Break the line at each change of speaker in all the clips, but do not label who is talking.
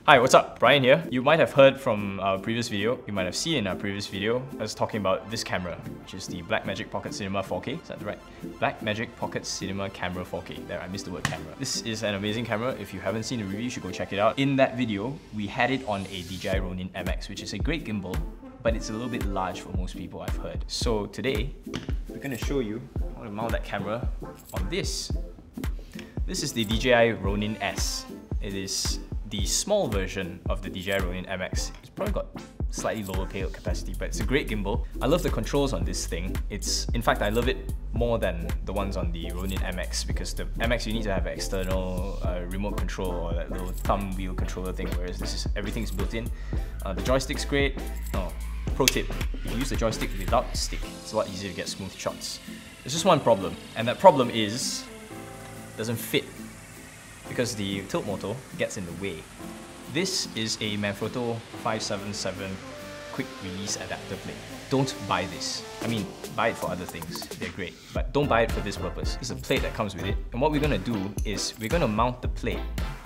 Hi, what's up? Brian here. You might have heard from our previous video, you might have seen in our previous video, I was talking about this camera, which is the Blackmagic Pocket Cinema 4K. Is that right? Blackmagic Pocket Cinema Camera 4K. There, I missed the word camera. This is an amazing camera. If you haven't seen the review, you should go check it out. In that video, we had it on a DJI Ronin-S, which is a great gimbal, but it's a little bit large for most people, I've heard. So today, we're going to show you how to mount that camera on this. This is the DJI Ronin-S. It is the small version of the DJI Ronin-S. It's probably got slightly lower payload capacity, but it's a great gimbal. I love the controls on this thing. In fact, I love it more than the ones on the Ronin-MX, because the MX you need to have an external remote control or that little thumb wheel controller thing, whereas everything's built in. The joystick's great. Oh, pro tip, if you use the joystick without the stick, it's a lot easier to get smooth shots. There's just one problem, and that problem is it doesn't fit, because the tilt motor gets in the way. This is a Manfrotto 577 quick release adapter plate. Don't buy this. I mean, buy it for other things, they're great, but don't buy it for this purpose. This is a plate that comes with it, and what we're gonna do is we're gonna mount the plate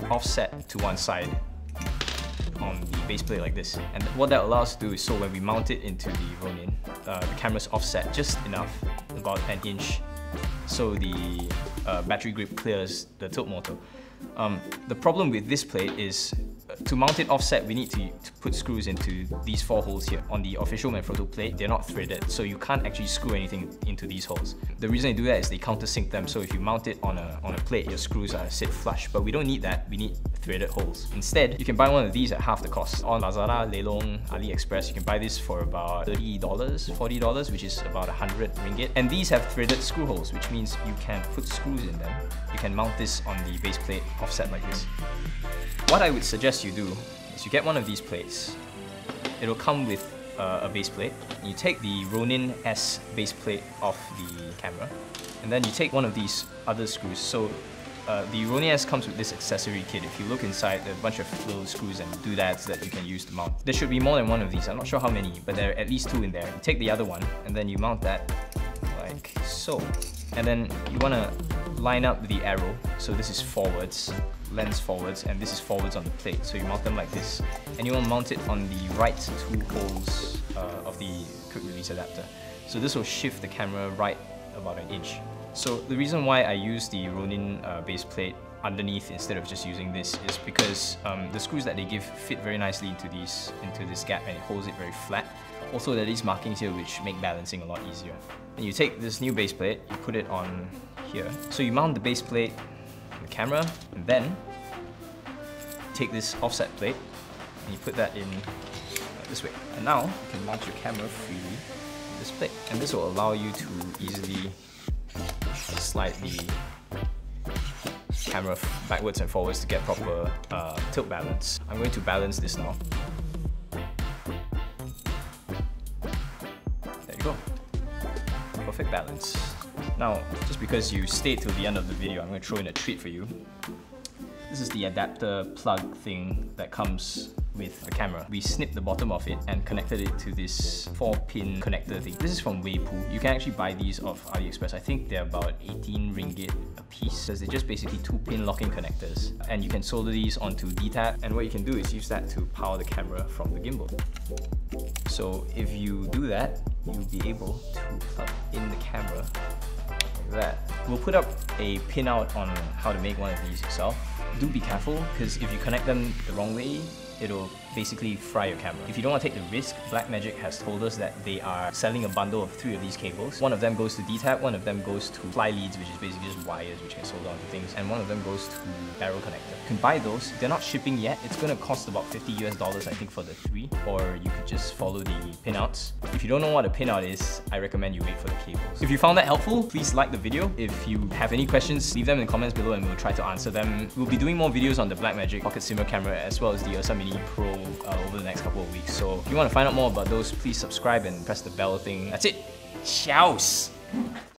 offset to one side on the base plate like this. And what that allows us to do is, so when we mount it into the Ronin, the camera's offset just enough, about an inch, so the battery grip clears the tilt motor. The problem with this plate is, to mount it offset, we need to put screws into these 4 holes here. On the official Manfrotto plate, they're not threaded, so you can't actually screw anything into these holes. The reason they do that is they countersink them, so if you mount it on a plate, your screws are sit flush. But we don't need that, we need threaded holes. Instead, you can buy one of these at half the cost. On Lazada, Lelong, AliExpress, you can buy this for about $30, $40, which is about 100 ringgit. And these have threaded screw holes, which means you can put screws in them. You can mount this on the base plate offset like this. What I would suggest you do is you get one of these plates. It'll come with a base plate. You take the Ronin-S base plate off the camera, and then you take one of these other screws. So the Ronin-S comes with this accessory kit. If you look inside, there are a bunch of little screws and doodads that you can use to mount. There should be more than one of these. I'm not sure how many, but there are at least 2 in there. You take the other one, and then you mount that like so. And then you want to line up the arrow. So this is forwards, lens forwards, and this is forwards on the plate. So you mount them like this. And you want to mount it on the right 2 holes of the quick release adapter. So this will shift the camera right about an inch. So the reason why I use the Ronin base plate underneath instead of just using this is because the screws that they give fit very nicely into this gap, and it holds it very flat. Also, there are these markings here which make balancing a lot easier. And you take this new base plate, you put it on here. So you mount the base plate on the camera, and then take this offset plate and you put that in this way. And now you can mount your camera freely on this plate. And this will allow you to easily slide the camera backwards and forwards to get proper tilt balance. I'm going to balance this now. There you go. Perfect balance. Now, just because you stayed till the end of the video, I'm going to throw in a treat for you. This is the adapter plug thing that comes with the camera. We snipped the bottom of it and connected it to this 4-pin connector thing. This is from KHOO. You can actually buy these off AliExpress. I think they're about 18 ringgit a piece, because they're just basically 2-pin locking connectors. And you can solder these onto D-tab, and what you can do is use that to power the camera from the gimbal. So if you do that, you'll be able to plug in the camera like that. We'll put up a pinout on how to make one of these yourself. Do be careful, because if you connect them the wrong way, it'll basically fry your camera. If you don't want to take the risk, Blackmagic has told us that they are selling a bundle of 3 of these cables. One of them goes to D-tab, one of them goes to fly leads, which is basically just wires which can solder onto things, and one of them goes to barrel connector. You can buy those. They're not shipping yet. It's going to cost about $50 US, I think, for the 3, or you could just follow the pinouts. If you don't know what a pinout is, I recommend you wait for the cables. If you found that helpful, please like the video. If you have any questions, leave them in the comments below and we'll try to answer them. We'll be doing more videos on the Blackmagic Pocket Cinema camera as well as the Ursa Mini Pro over the next couple of weeks. So if you want to find out more about those, please subscribe and press the bell thing. That's it. Ciao!